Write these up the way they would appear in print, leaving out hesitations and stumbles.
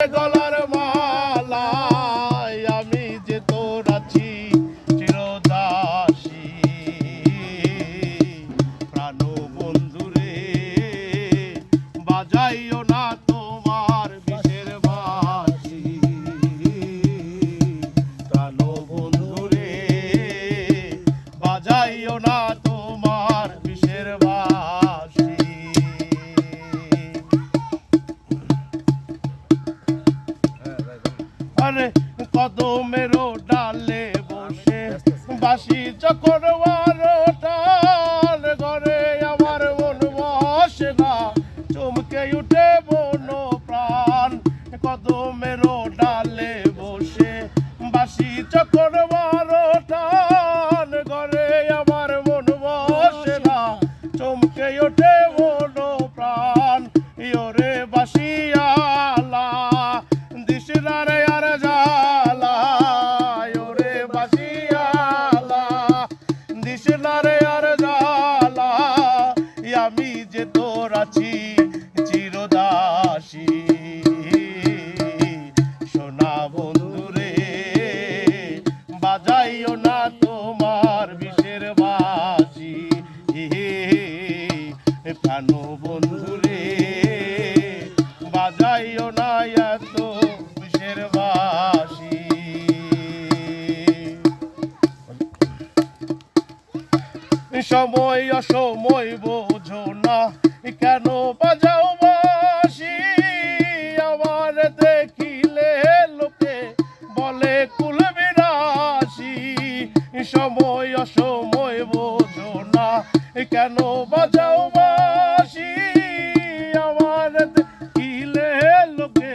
গলার মালায় আমি যে তোর আছি চিরদাসী প্রাণ বন্ধুরে বাজাইও না তোমার বিষের বাঁশি প্রাণ বন্ধুরে বাজাইও না তোমার বিষের বাঁশি। আরে কদমের ডালে বসে বাঁশি যখন বারোটার ঘরে আমার মন বসে না চমকে উঠে মন প্রাণ। কদমের ডালে বসে বাঁশি যখন বারোটার ঘরে আমার মন বসে না চমকে ওঠে মন প্রাণ। ইয়োরে বাঁশিয়ালা দিশনারে আর জালা ওরে বাঁশিয়ালা দিশনারে আর জালা আমি যে তোর আছি চিরদাসী সোনা বন্ধুরে বাজাইও না তোমার বিষের বাঁশি প্রাণ বন্ধুরে বাজাইও না এত বিষের বাঁশি। সময় অসময় বোঝো না কেন বাজাও বাঁশি আমার দেখিলে লোকে বলে কুল বিরাশি। সময় অসময় বোঝো না কেন বাজাও বাঁশি আমার দেখিলে লোকে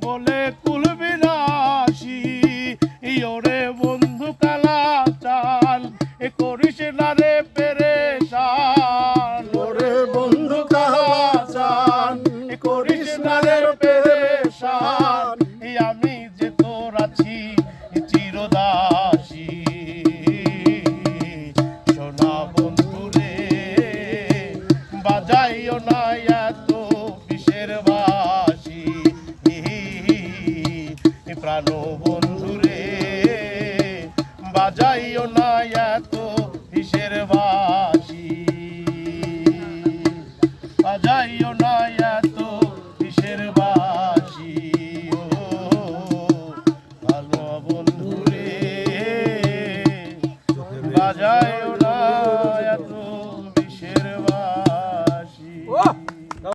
বলে কুল বিরাশি। ওরে বন্ধু কালা চাল করিস না রে পেরেশান ওরে বন্ধু কালা চাল করিস না রে পেরেশান